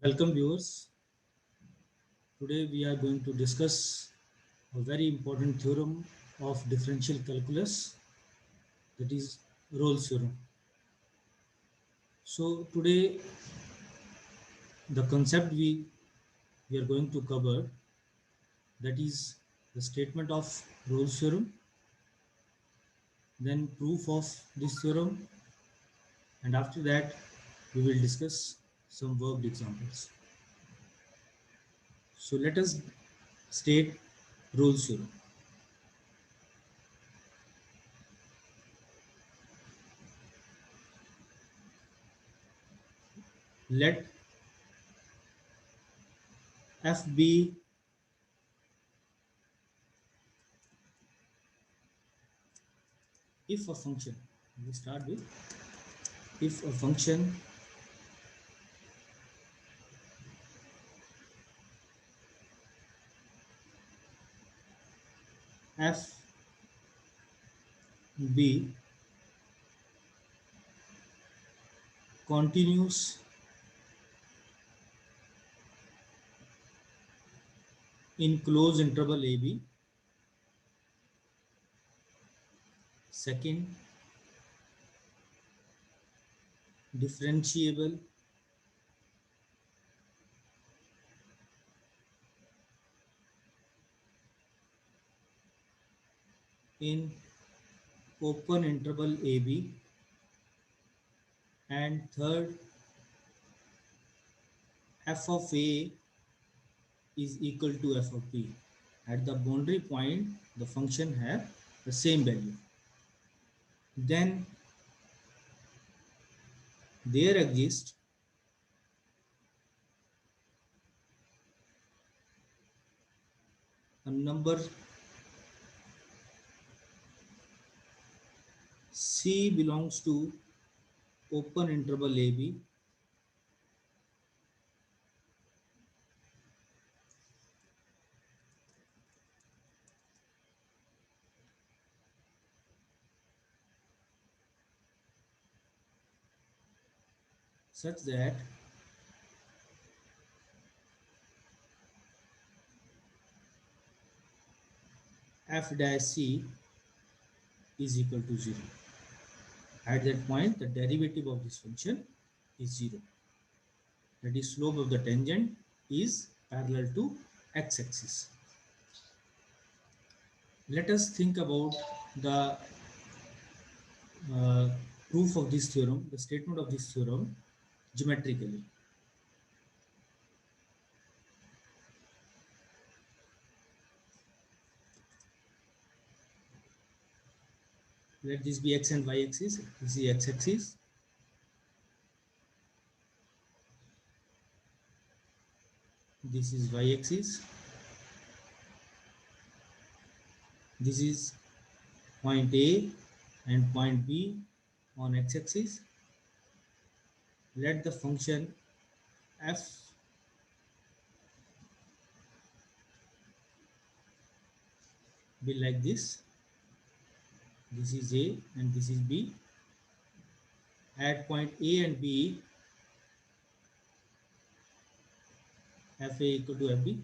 Welcome viewers. Today we are going to discuss a very important theorem of differential calculus, that is Rolle's theorem. So today the concept we are going to cover, that is the statement of Rolle's theorem, then proof of this theorem, and after that we will discuss some worked examples. So let us state Rolle's theorem. Let f be if a function, we start with if a function f be continuous in closed interval AB. Second, differentiable in open interval AB. And third, f of A is equal to f of B. At the boundary point, the function have the same value. Then there exists a number C belongs to open interval AB such that f dash C is equal to 0. At that point, the derivative of this function is 0. That is, slope of the tangent is parallel to x-axis. Let us think about the uh, proof of this theorem, the statement of this theorem geometrically. Let this be x and y axis. This is x axis. This is y axis. This is point A and point B on x axis. Let the function f be like this. This is A and this is B. At point A and B, f A equal to f B.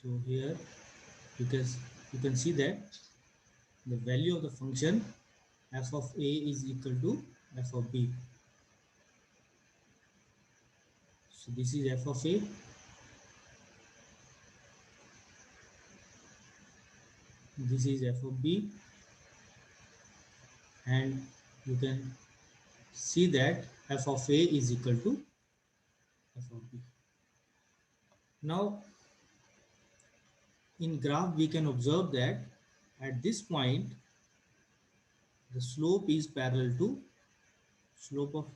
So here you can see that the value of the function f of A is equal to f of B. So this is f of A. This is f of B. And you can see that f of A is equal to f of B. Now, in graph, we can observe that at this point, the slope is parallel to, slope of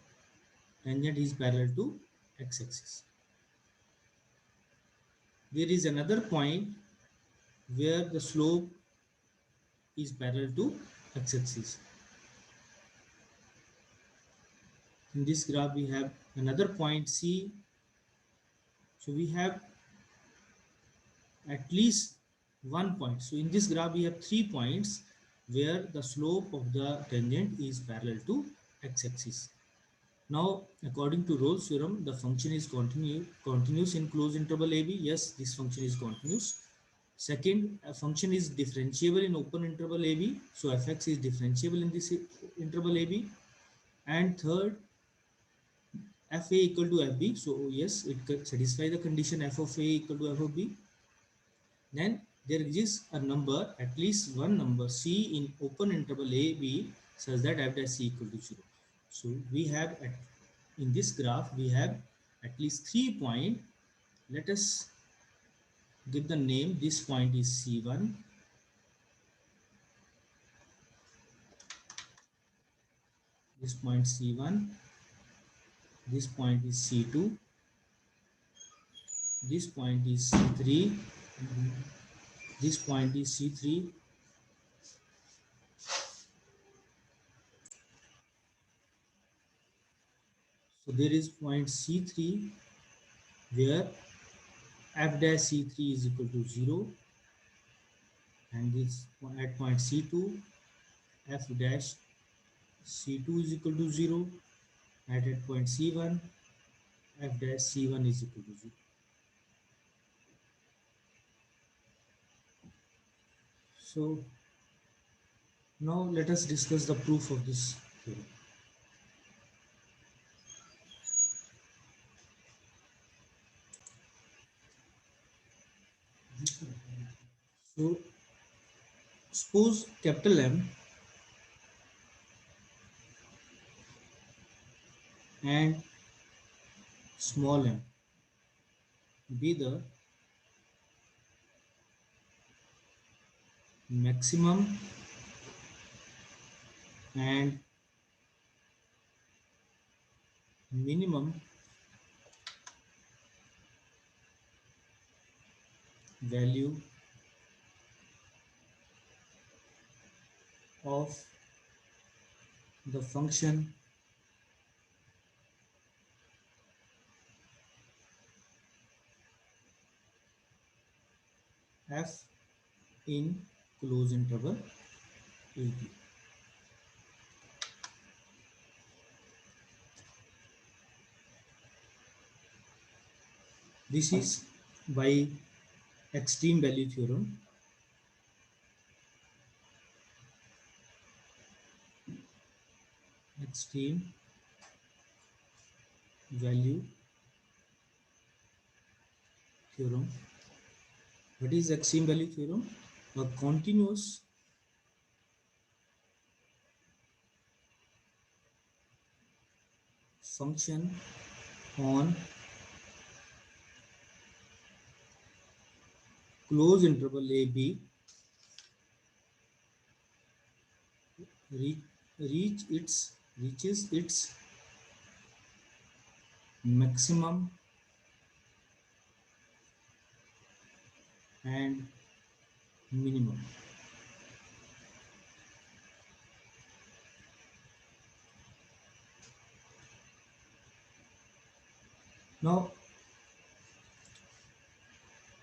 tangent is parallel to x-axis. There is another point where the slope is parallel to x-axis. In this graph, we have another point C. So we have at least one point. So in this graph, we have 3 points where the slope of the tangent is parallel to x-axis. Now, according to Rolle's theorem, the function is continuous in closed interval AB. Yes, this function is continuous. Second, a function is differentiable in open interval AB. So fx is differentiable in this interval AB. And third, fa equal to fb. So yes, it satisfies the condition f of a equal to f of b. Then there exists a number, at least one number c in open interval AB such that f dash c equal to 0. So we have in this graph we have at least 3 points. Let us give the name. This point is C1, this point C1, this point is C2, this point is C3, this point is C3, so there is point C3 where f dash C3 is equal to 0, and this at point C2 f dash C2 is equal to 0, at point C1 f dash C1 is equal to 0. So now let us discuss the proof of this theorem. So suppose capital M and small m be the maximum and minimum value of the function f in closed interval AB. This is by extreme value theorem. Extreme value theorem. What is extreme value theorem? A continuous function on closed interval AB reaches its maximum and minimum. Now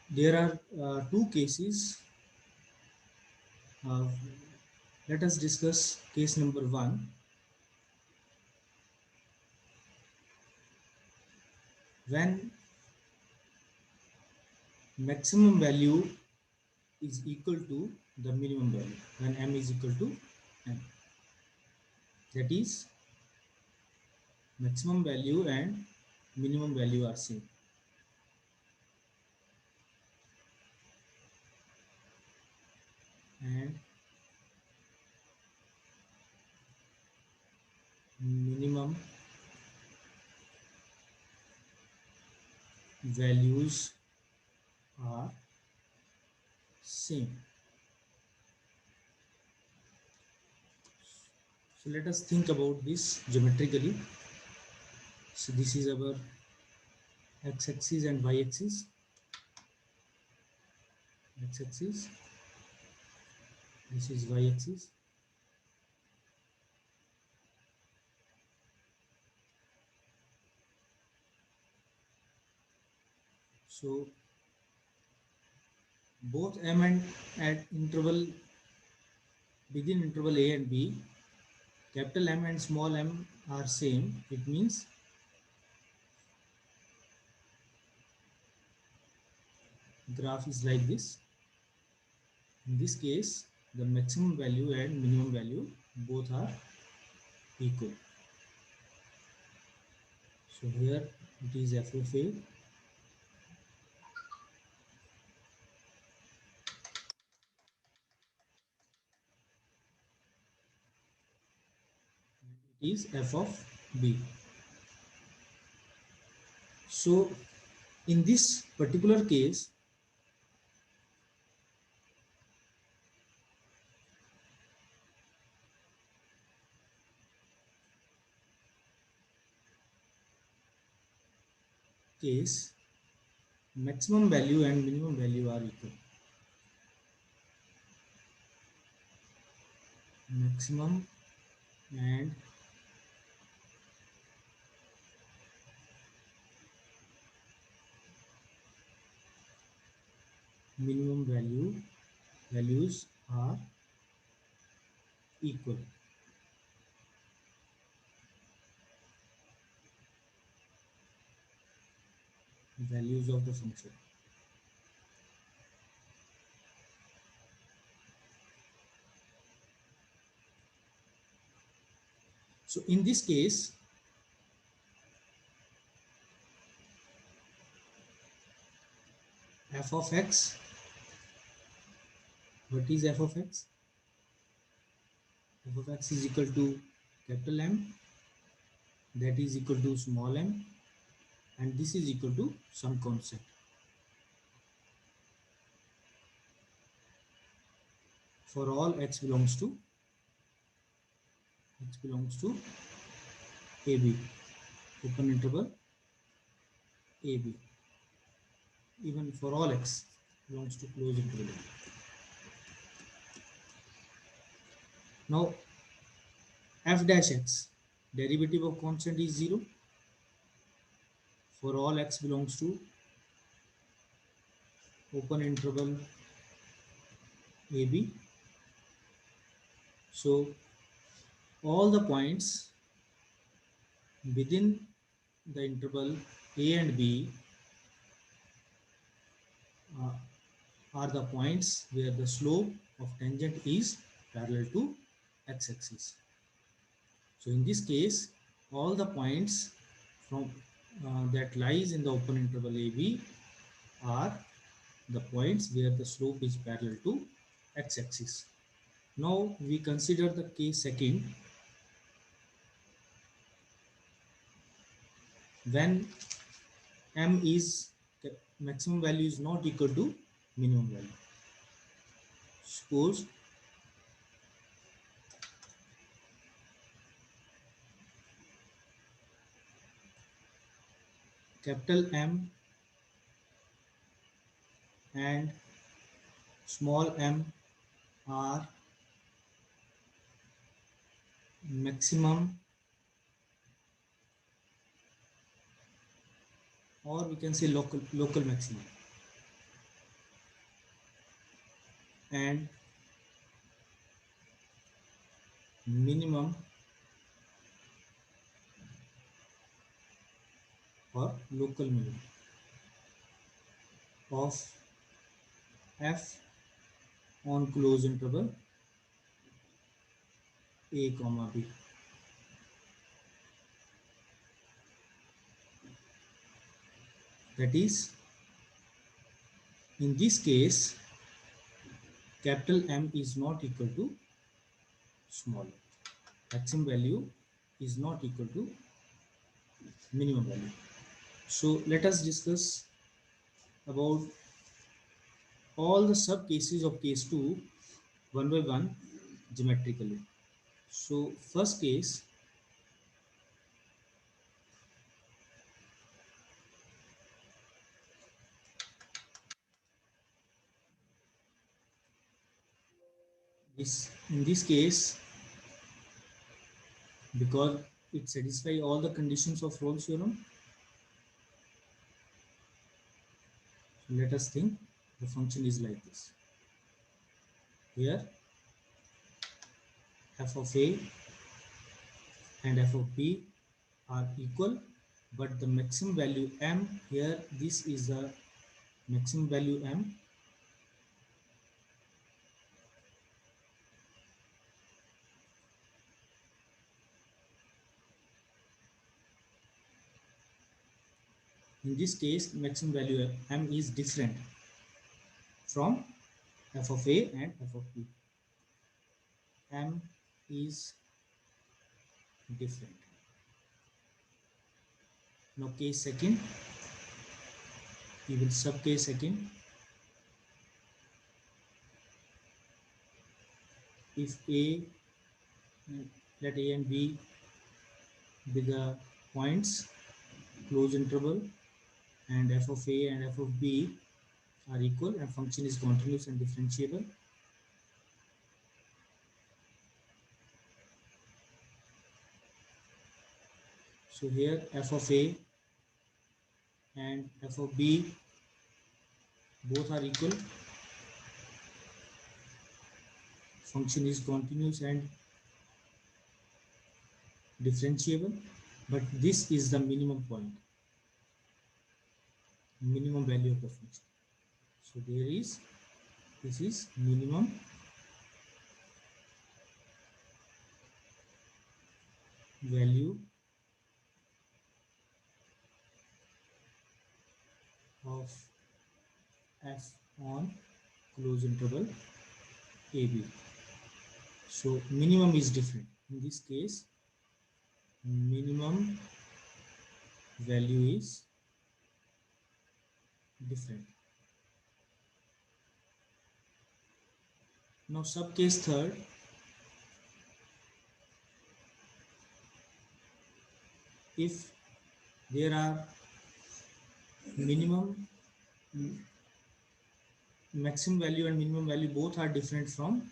there are two cases. Uh, let us discuss case number 1. When maximum value is equal to the minimum value, when m is equal to n, that is maximum value and minimum value are same. And minimum values are same. So let us think about this geometrically. So this is our x-axis and y-axis. X-axis, this is y-axis. So both m and at interval within interval a and b capital M and small m are same, it means graph is like this. In this case, the maximum value and minimum value both are equal. So here it is f of a. It is f of b. So in this particular case, maximum value and minimum value are equal. Maximum and minimum values are equal. Values of the function. So in this case, f of x, what is f of x? F of x is equal to capital M, that is equal to small m, and this is equal to some constant. For all x belongs to AB, open interval AB, even for all x belongs to closed interval. Now f dash x, derivative of constant is 0 for all x belongs to open interval AB. So all the points within the interval a and b are the points where the slope of tangent is parallel to x-axis. So in this case, all the points from that lies in the open interval AB are the points where the slope is parallel to x-axis. Now we consider the case second, when m is maximum value is not equal to minimum value. Suppose capital M and small m are maximum, or we can say local maximum, and minimum or local minimum of f on closed interval a comma b. That is, in this case, capital M is not equal to small m. Maximum value is not equal to minimum value. So let us discuss about all the sub cases of case 2 one by one geometrically. So first case, in this case, because it satisfies all the conditions of Rolle's theorem, so let us think the function is like this. Here f of a and f of b are equal, but the maximum value m here, this is the maximum value m. In this case, maximum value m is different from f of a and f of b. M is different. Now case second, we will sub case second. If a, let a and b be the points closed interval, and f of a and f of b are equal and function is continuous and differentiable. So here f of a and f of b both are equal, function is continuous and differentiable, but this is the minimum point, minimum value of the function. So there is, this is minimum value of f on closed interval AB. So minimum is different. In this case, minimum value is different. Now sub case third, if there are minimum, maximum value and minimum value both are different from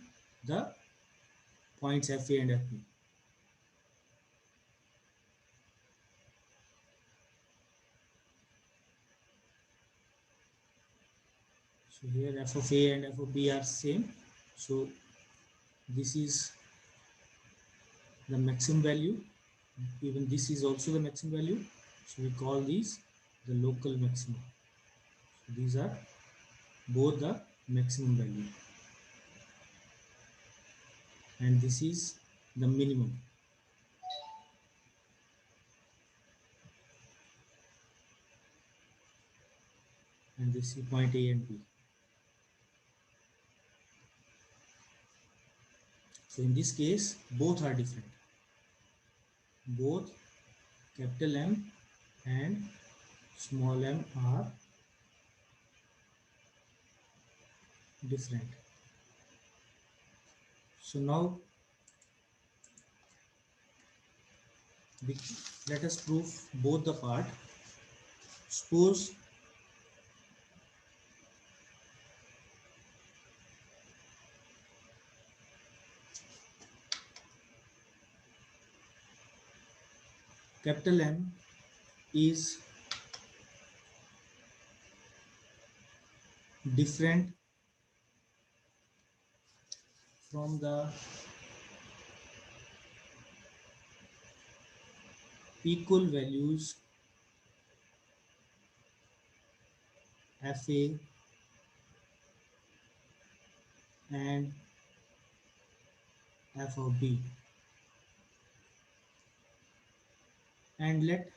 the points FA and FB. So here f of a and f of b are same. So this is the maximum value. Even this is also the maximum value. So we call these the local maximum. So these are both the maximum value. And this is the minimum. And this is point A and B. So in this case, both are different. Both capital M and small m are different. So now let us prove both the part. Suppose capital M is different from the equal values FA and f of b, and let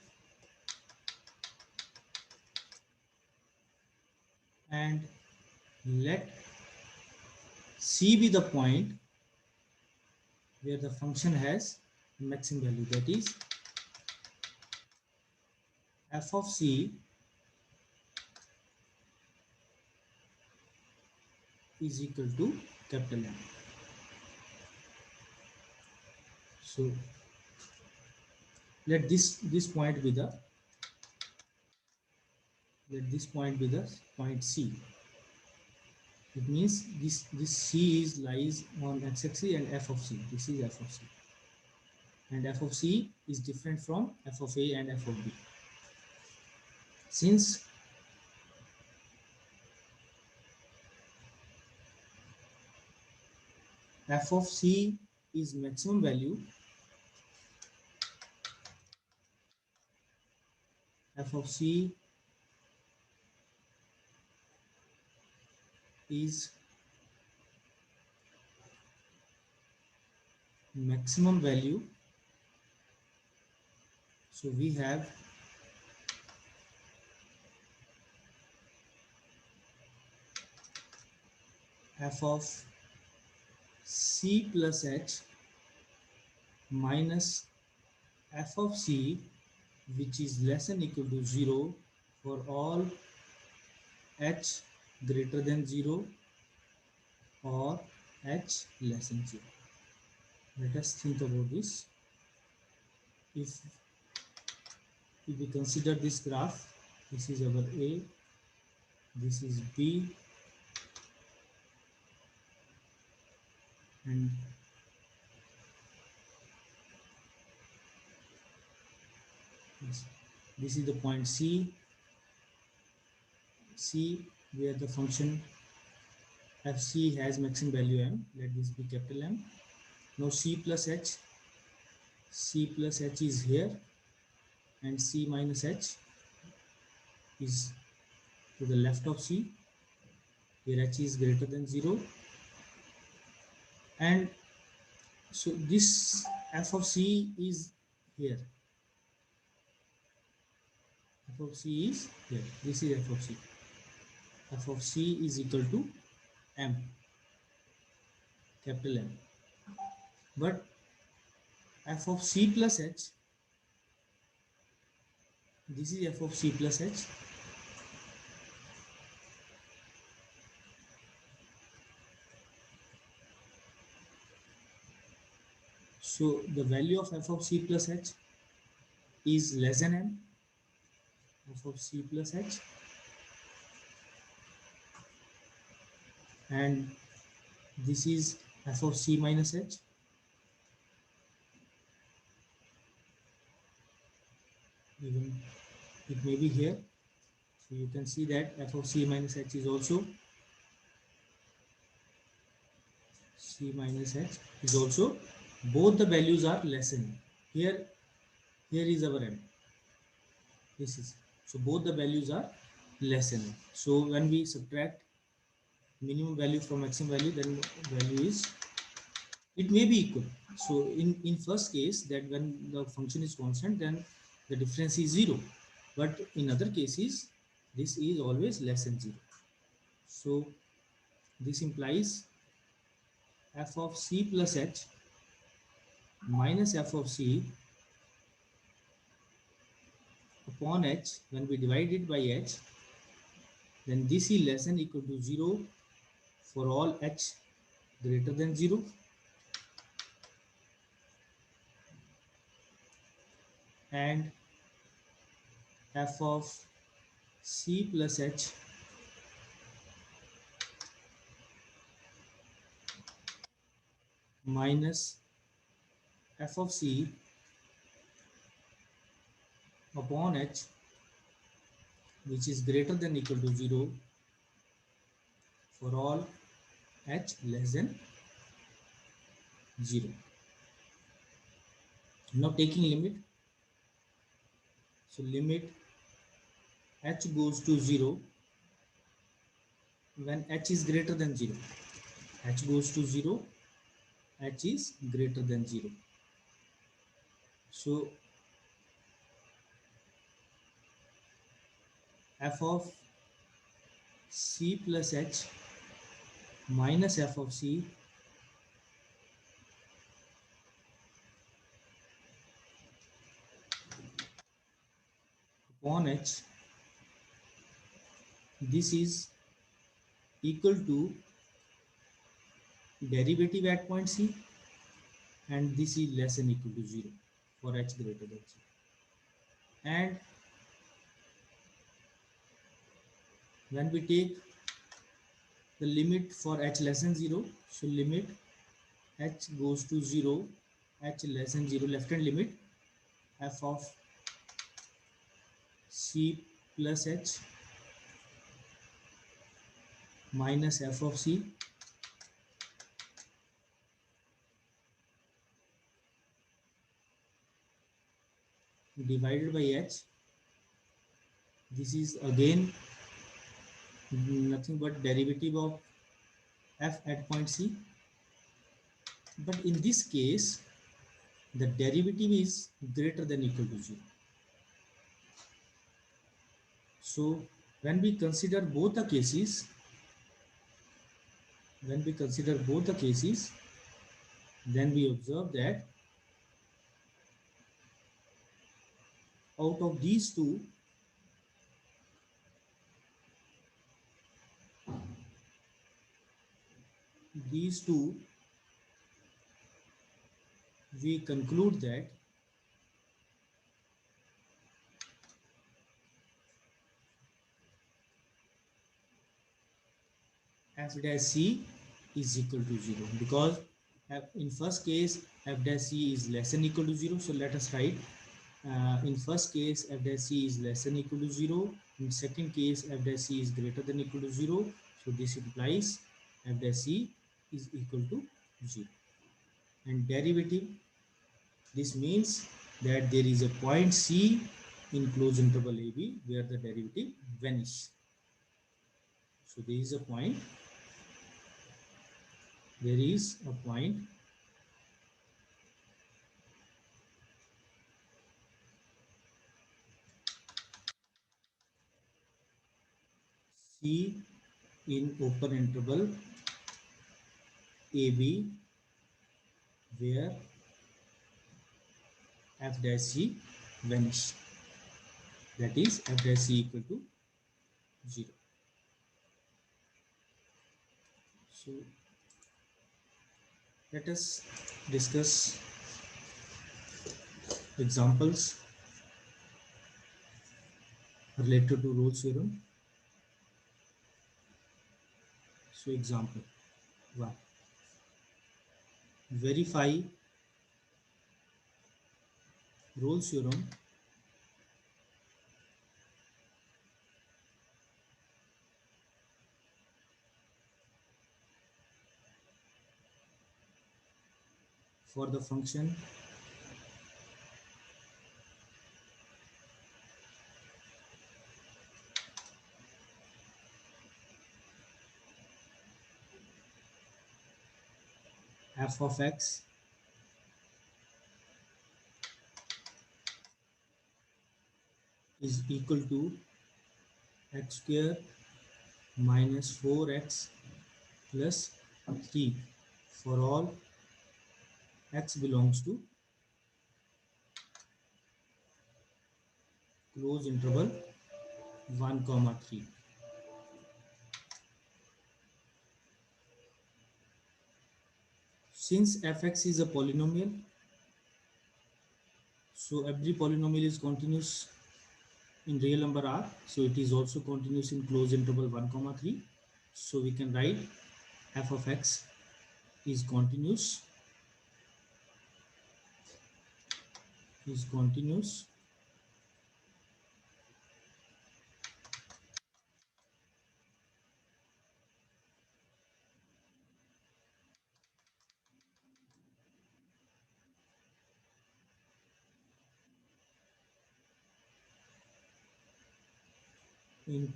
c be the point where the function has maximum value, that is f of c is equal to capital M. So let this point be the, let this point be the point C. It means this C is lies on x-axis and f of c. This is f of c, and f of c is different from f of a and f of b. Since f of c is maximum value, f of c is maximum value. So we have f of c plus h minus f of c, which is less than equal to 0 for all h greater than 0 or h less than 0. Let us think about this. If we consider this graph, this is our A, this is B, and this is the point C, where the function fc has maximum value m. Let this be capital M. Now c plus h is here, and c minus h is to the left of c, where h is greater than 0. And so this f of c is here. F of c is here. This is f of c. F of c is equal to m, capital M. But f of c plus h, this is f of c plus h. So the value of f of c plus h is less than m, f of c plus h, and this is f of c minus h. Even it may be here. So you can see that f of c minus h is also c minus h is also, both the values are less than m. Here is our m. This is, so both the values are less than m. So when we subtract minimum value from maximum value, then value is, it may be equal. So in first case, that when the function is constant, then the difference is 0. But in other cases, this is always less than 0. So this implies f of c plus h minus f of c upon h, when we divide it by h, then this is less than equal to 0 for all h greater than 0, and f of c plus h minus f of c upon h, which is greater than equal to 0 for all h less than 0. Now taking limit, so limit h goes to 0 when h is greater than 0. H goes to 0, h is greater than 0. So f of c plus h minus f of c upon h, this is equal to derivative at point c, and this is less than equal to 0 for h greater than 0. And when we take the limit for h less than 0, so limit h goes to 0, h less than 0, left hand limit f of c plus h minus f of c divided by h, This is again nothing but derivative of f at point C. But in this case, the derivative is greater than equal to 0. So when we consider both the cases, then we observe that out of these two, we conclude that f dash c is equal to 0, because in first case f dash c is less than equal to 0. So let us write in first case f dash c is less than equal to 0. In second case f dash c is greater than equal to 0. So this implies f dash c is equal to 0. And derivative, this means that there is a point C in closed interval AB where the derivative vanishes. So there is a point C in open interval AB where f dash c vanishes. That is f dash c equal to 0. So let us discuss examples related to Rolle's theorem. So example 1. Verify Rolle's theorem for the function f of x is equal to x square minus 4x plus 3 for all x belongs to close interval 1 comma 3. Since fx is a polynomial, so every polynomial is continuous in real number r, so it is also continuous in closed interval 1 comma 3. So we can write f of x is continuous in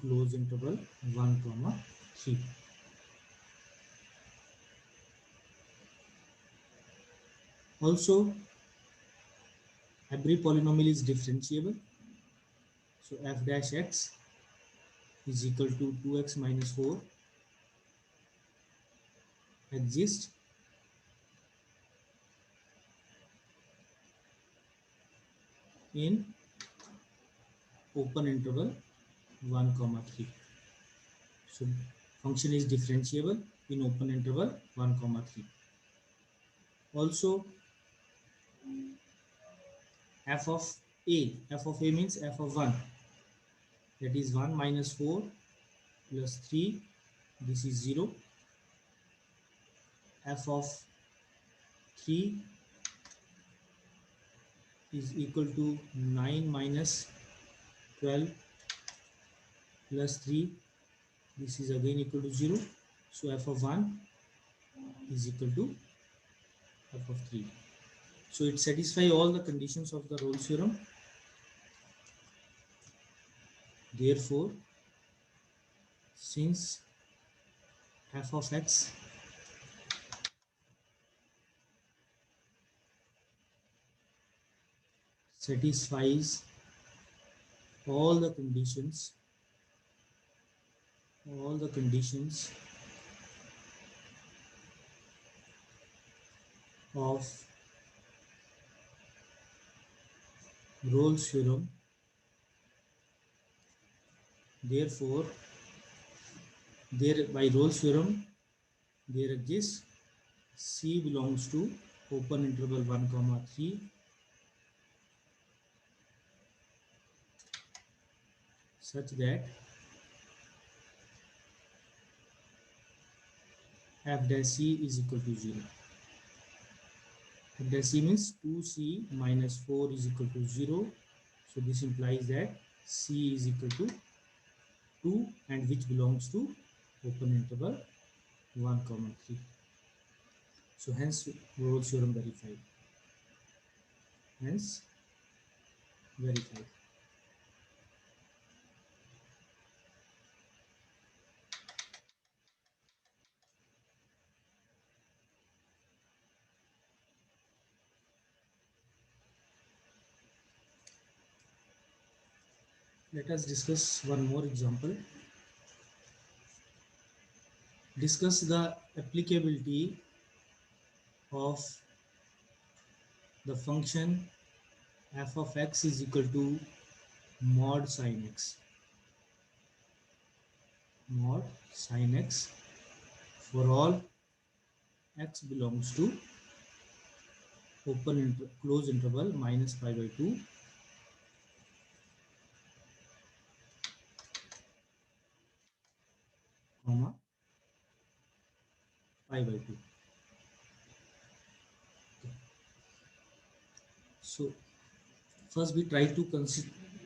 closed interval 1 comma 3. Also, every polynomial is differentiable. So f dash x is equal to 2x minus 4 exists in open interval 1 comma 3. So function is differentiable in open interval 1 comma 3. Also, f of a means f of 1, that is 1 minus 4 plus 3, this is 0. F of 3 is equal to 9 minus 12 plus 3, this is again equal to 0. So f of 1 is equal to f of 3. So it satisfies all the conditions of the Rolle's theorem. Therefore, since f of x satisfies all the conditions of Rolle's theorem, therefore there by Rolle's theorem there exists C belongs to open interval 1 comma 3 such that f dash C is equal to 0. F dash C means 2C minus 4 is equal to 0. So this implies that C is equal to 2 and which belongs to open interval 1 comma 3. So hence Rolle's theorem verified. Hence verified. Let us discuss one more example. Discuss the applicability of the function f of x is equal to mod sin x. Mod sin x for all x belongs to close interval minus pi by 2 comma pi by 2. So first we try to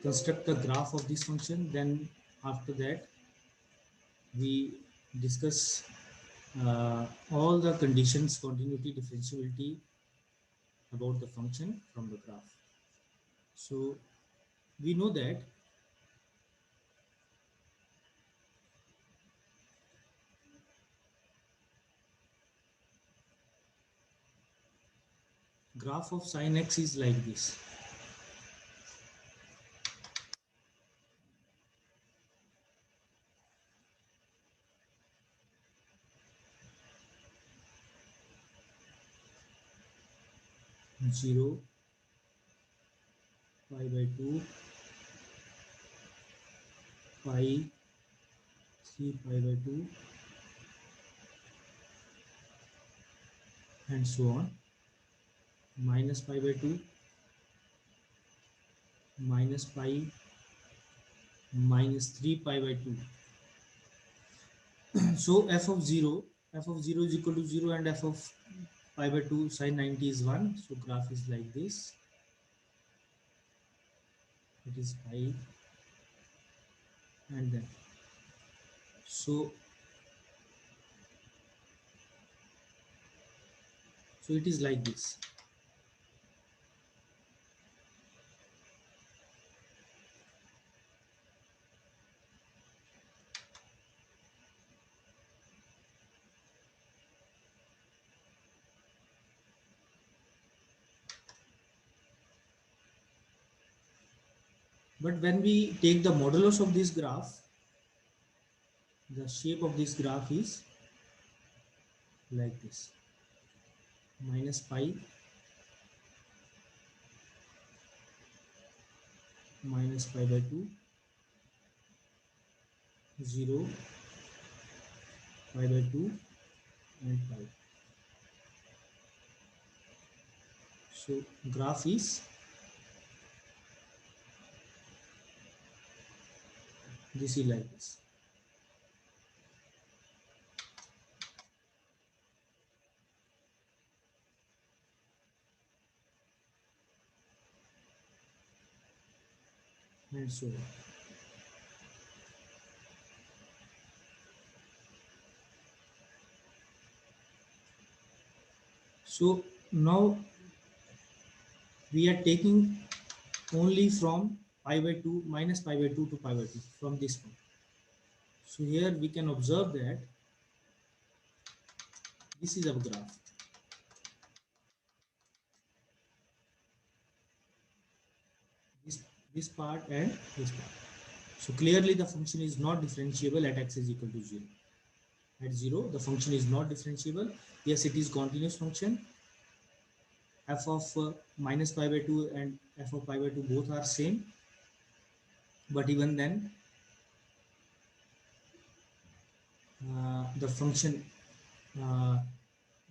construct the graph of this function, then after that we discuss all the conditions, continuity, differentiability about the function from the graph. So we know that graph of sin x is like this. Zero, pi by 2, pi, 3 pi by 2 and so on, minus pi by 2, minus pi, minus 3 pi by 2. So f of 0 is equal to 0 and f of pi by 2 sin 90 is 1. So graph is like this. It is pi and then so it is like this. But when we take the modulus of this graph, the shape of this graph is like this. Minus pi, minus pi by 2, 0, pi by 2 and pi. So graph is this is like this. And so on. So now we are taking only from pi by 2 minus pi by 2 to pi by 2 from this point. So here we can observe that this is our graph. This part and this part. So clearly the function is not differentiable at x is equal to 0. At 0, the function is not differentiable. Yes, it is continuous function. F of minus pi by 2 and f of pi by 2 both are same. But even then, the uh,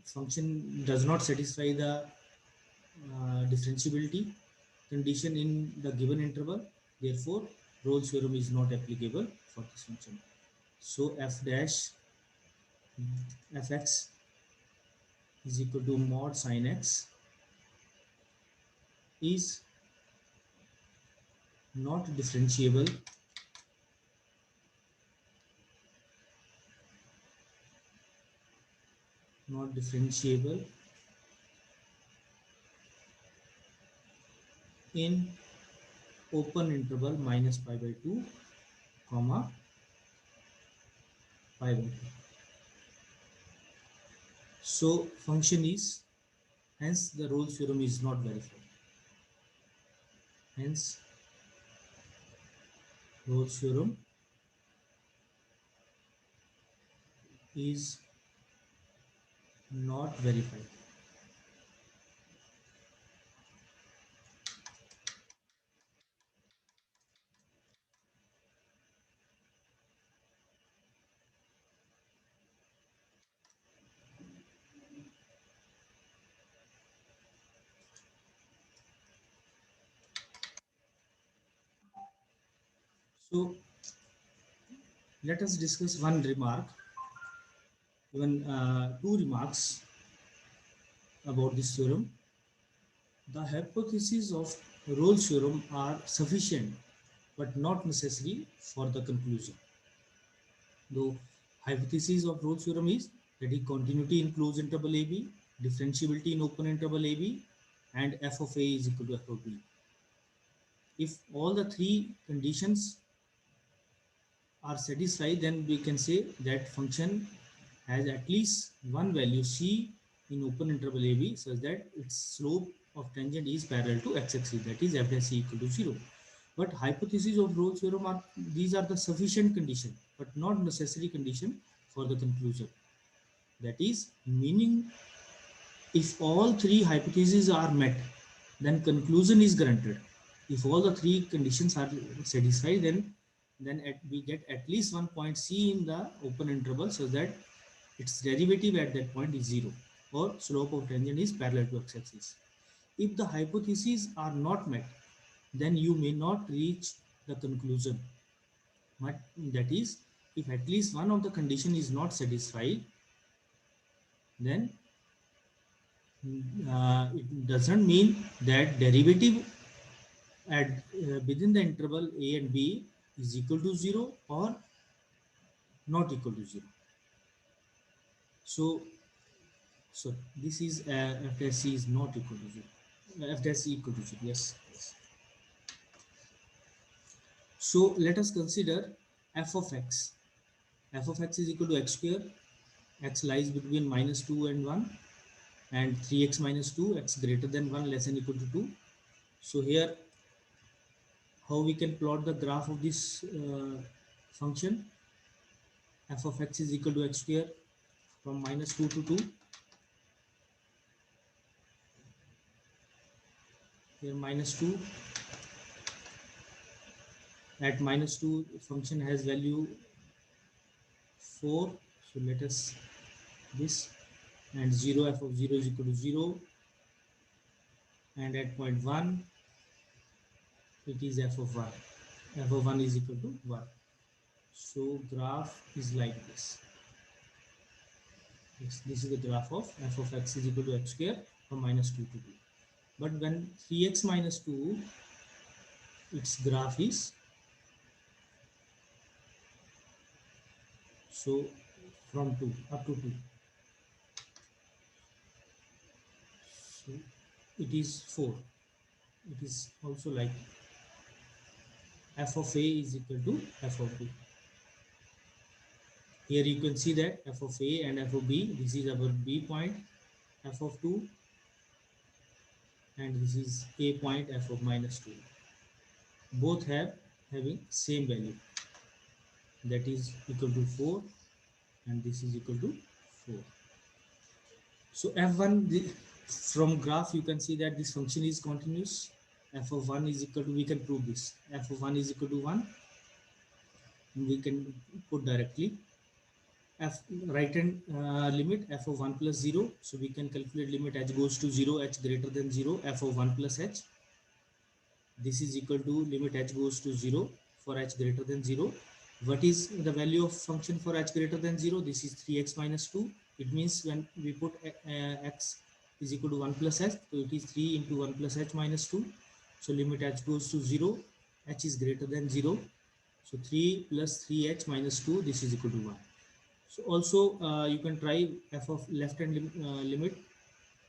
function does not satisfy the differentiability condition in the given interval. Therefore, Rolle's theorem is not applicable for this function. So f dash fx is equal to mod sin x is not differentiable in open interval minus pi by 2 comma pi by 2. So function is, hence the Rolle's theorem is not verified. Hence Rolle's theorem is not verified. So let us discuss one remark, even two remarks about this theorem. The hypotheses of Rolle's theorem are sufficient but not necessary for the conclusion. The hypothesis of Rolle's theorem is that is continuity in closed interval AB, differentiability in open interval AB, and f of A is equal to f of B. If all the three conditions are satisfied, then we can say that function has at least one value c in open interval AB such that its slope of tangent is parallel to x-axis, that is f dash c equal to 0. But hypothesis of Rolle's theorem are, these are the sufficient condition but not necessary condition for the conclusion. That is, meaning if all three hypotheses are met, then conclusion is granted. If all the three conditions are satisfied, then we get at least one point c in the open interval so that its derivative at that point is 0 or slope of tangent is parallel to x-axis. If the hypotheses are not met, then you may not reach the conclusion. But that is, if at least one of the condition is not satisfied, then it doesn't mean that derivative at within the interval a and b is equal to 0 or not equal to 0. So this is f dash c is not equal to 0. F dash c equal to 0. Yes. So let us consider f of x. F of x is equal to x square. X lies between minus 2 and 1, and 3x minus 2, x greater than 1, less than equal to 2. So here, how we can plot the graph of this function? F of x is equal to x square from minus 2 to 2. Here minus 2. At minus 2, function has value 4. So let us this, and 0, f of 0 is equal to 0. And at point 1, it is f of 1. F of 1 is equal to 1. So graph is like this. This is the graph of f of x is equal to x square from minus 2 to 2. But when 3x minus 2, its graph is so from 2 up to 2. So it is 4. It is also like f of a is equal to f of b. Here you can see that f of a and f of b, this is our b point, f of 2, and this is a point, f of minus 2. Both having same value, that is equal to 4, and this is equal to 4. So f1, from graph you can see that this function is continuous. F of 1 is equal to, we can prove this, f of 1 is equal to 1. We can put directly f right hand limit f of 1 plus 0. So we can calculate limit h goes to 0, h greater than 0, f of 1 plus h. This is equal to limit h goes to 0 for h greater than 0. What is the value of function for h greater than 0? This is 3x minus 2. It means when we put x is equal to 1 plus h, so it is 3 into 1 plus h minus 2. So limit h goes to 0, h is greater than 0. So 3 plus 3h minus 2, this is equal to 1. So also you can try f of left hand limit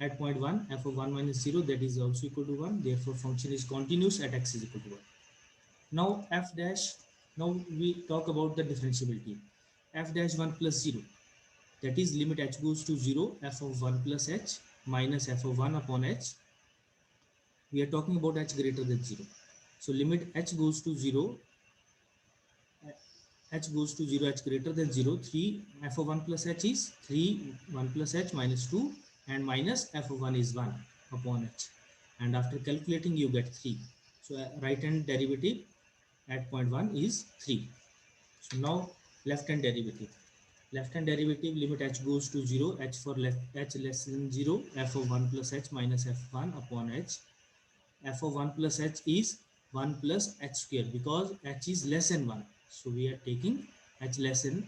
at point 1, f of 1 minus 0, that is also equal to 1. Therefore function is continuous at x is equal to 1. Now f dash, now we talk about the differentiability. F dash 1 plus 0, that is limit h goes to 0, f of 1 plus h minus f of 1 upon h. We are talking about h greater than 0. So limit h goes to 0, h goes to 0, h greater than 0, 3, f of 1 plus h is 3, 1 plus h minus 2, and minus f of 1 is 1 upon h. And after calculating, you get 3. So right hand derivative at point 1 is 3. So now left hand derivative. Left hand derivative, limit h goes to 0, h for left, h less than 0, f of 1 plus h minus f1 upon h. F of 1 plus h is 1 plus h square, because h is less than 1. So we are taking h less than,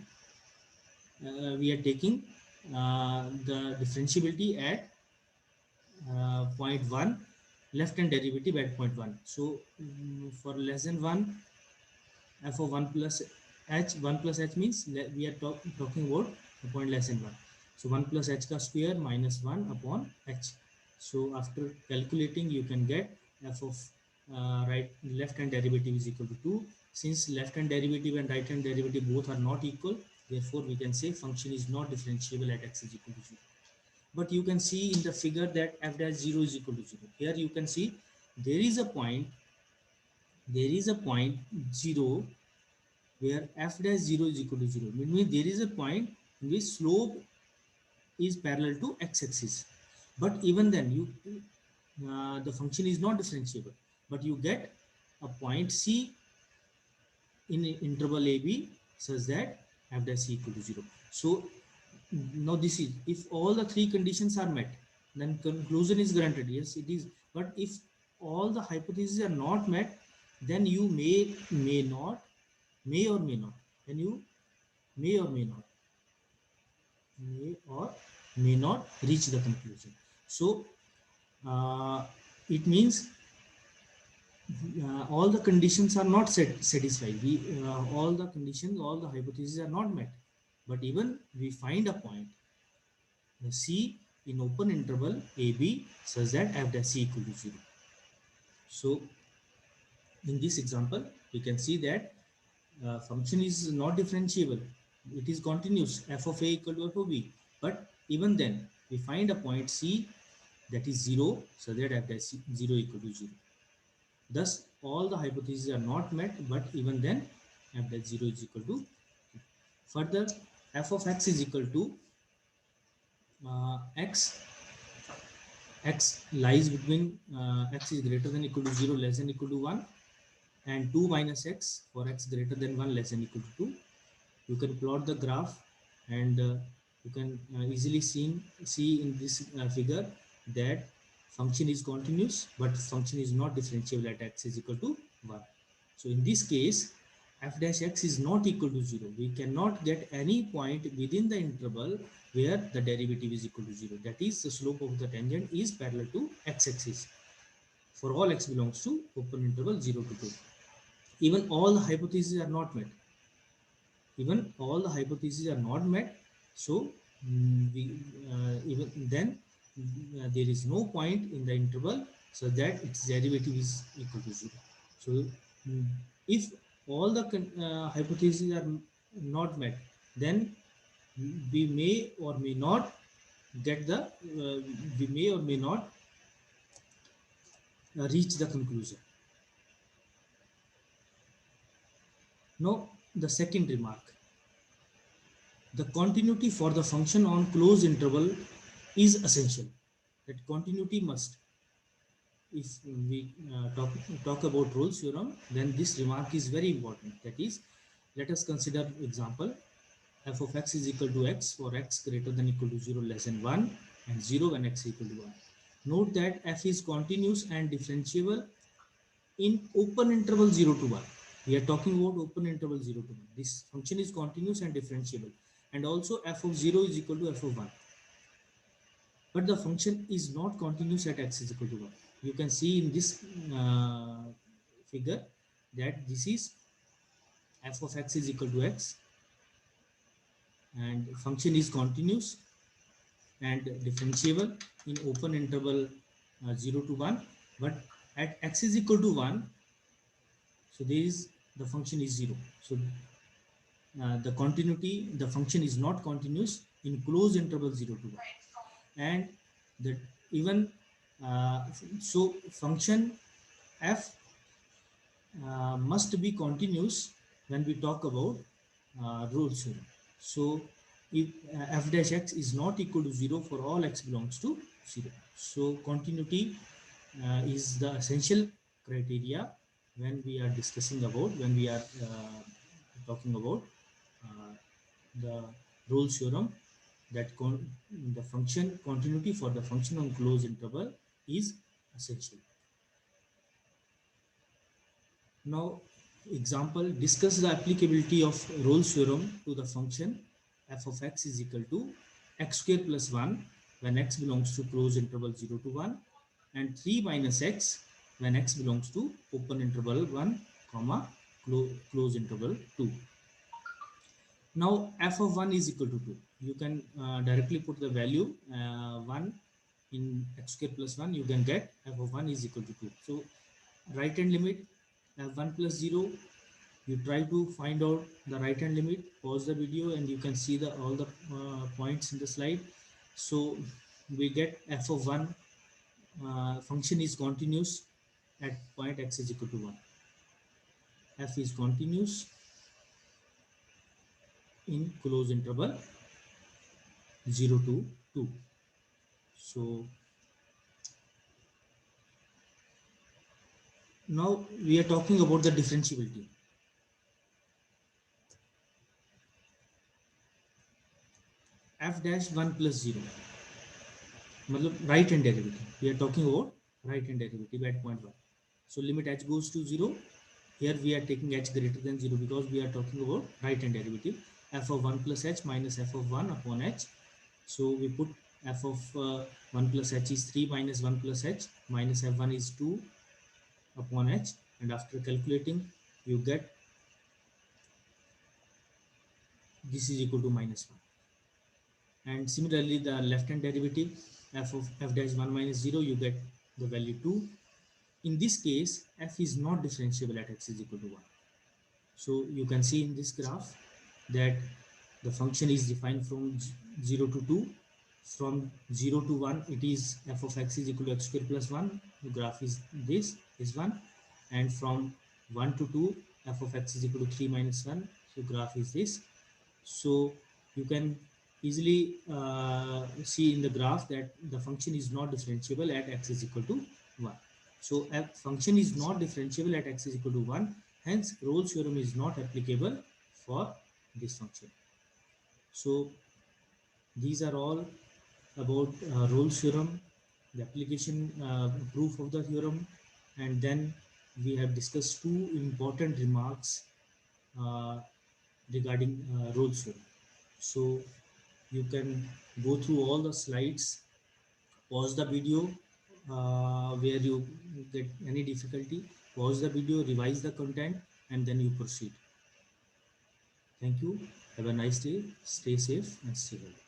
we are taking the differentiability at point 1, left hand derivative at point 1. So for less than 1, f of 1 plus h, 1 plus h means we are talking about the point less than 1. So 1 plus h ka square minus 1 upon h. So after calculating, you can get f of right left hand derivative is equal to 2. Since left hand derivative and right hand derivative both are not equal, therefore we can say function is not differentiable at x is equal to 0. But you can see in the figure that f dash 0 is equal to 0. Here you can see there is a point, 0 where f dash 0 is equal to 0. It means there is a point in which slope is parallel to x-axis. But even then, the function is not differentiable. But you get a point C in interval AB such that f dash c equal to 0. So now this is, if all the three conditions are met, then conclusion is granted. Yes, it is. But if all the hypotheses are not met, then you may not, then you may or may not reach the conclusion. So it means all the conditions are not satisfied. All the conditions, all the hypotheses are not met. But even we find a point, the C in open interval AB such that f dash c equal to 0. So in this example, we can see that function is not differentiable. It is continuous, f of a equal to f of b. But even then, we find a point C that is 0, so that f dash 0 equal to 0. Thus, all the hypotheses are not met, but even then, f dash 0 is equal to. Further, f of x is equal to x lies between x is greater than equal to 0, less than equal to 1, and 2 minus x for x greater than 1, less than equal to 2. You can plot the graph, and you can easily see in this figure that function is continuous, but function is not differentiable at x is equal to 1. So in this case, f dash x is not equal to 0. We cannot get any point within the interval where the derivative is equal to 0. That is, the slope of the tangent is parallel to x-axis for all x belongs to open interval 0 to 2. Even all the hypotheses are not met. So even then there is no point in the interval so that its derivative is equal to 0. So If all the hypotheses are not met, then we may or may not get the we may or may not reach the conclusion. Now, the second remark: the continuity for the function on closed interval is essential. That continuity must. If we talk about Rolle's theorem, then this remark is very important. That is, let us consider example: f of x is equal to x for x greater than equal to 0 less than 1 and 0 when x equal to 1. Note that f is continuous and differentiable in open interval 0 to 1. We are talking about open interval 0 to 1. This function is continuous and differentiable, and also f of 0 is equal to f of 1. But the function is not continuous at x is equal to 1. You can see in this figure that this is f of x is equal to x, and function is continuous and differentiable in open interval 0 to 1, but at x is equal to 1, so there is the function is 0. So the function is not continuous in closed interval 0 to 1, and that even so function f must be continuous when we talk about Rolle's theorem. So if f dash x is not equal to 0 for all x belongs to 0. So continuity is the essential criteria when we are discussing about, when we are talking about the Rolle's theorem, that the function continuity for the function on closed interval is essential. Now, example, discuss the applicability of Rolle's theorem to the function f of x is equal to x square plus 1 when x belongs to closed interval 0 to 1, and 3 minus x when x belongs to open interval 1 comma close interval 2. Now f of 1 is equal to 2. You can directly put the value 1 in x square plus 1. You can get f of 1 is equal to 2. So right hand limit f1 plus 0. You try to find out the right hand limit. Pause the video and you can see the all the points in the slide. So we get f of 1 function is continuous at point x is equal to 1. F is continuous in closed interval 0 to 2. So now we are talking about the differentiability. F dash 1 plus 0, मतलब right hand derivative. We are talking about right hand derivative at point 1. So limit h goes to 0. Here we are taking h greater than 0 because we are talking about right hand derivative. F of 1 plus h minus f of 1 upon h. So we put f of 1 plus h is 3 minus 1 plus h minus f1 is 2 upon h, and after calculating you get this is equal to minus 1. And similarly the left hand derivative f of f dash 1 minus 0, you get the value 2. In this case f is not differentiable at x is equal to 1. So you can see in this graph that the function is defined from 0 to 2. From 0 to 1 it is f of x is equal to x square plus 1. The graph is this is 1, and from 1 to 2 f of x is equal to 3 minus 1. So graph is this. So you can easily see in the graph that the function is not differentiable at x is equal to 1. So a function is not differentiable at x is equal to 1. Hence, Rolle's theorem is not applicable for this function. So these are all about Rolle's theorem, the application proof of the theorem, and then we have discussed two important remarks regarding Rolle's theorem. So you can go through all the slides, pause the video where you get any difficulty, pause the video, revise the content, and then you proceed. Thank you. Have a nice day. Stay safe and stay healthy.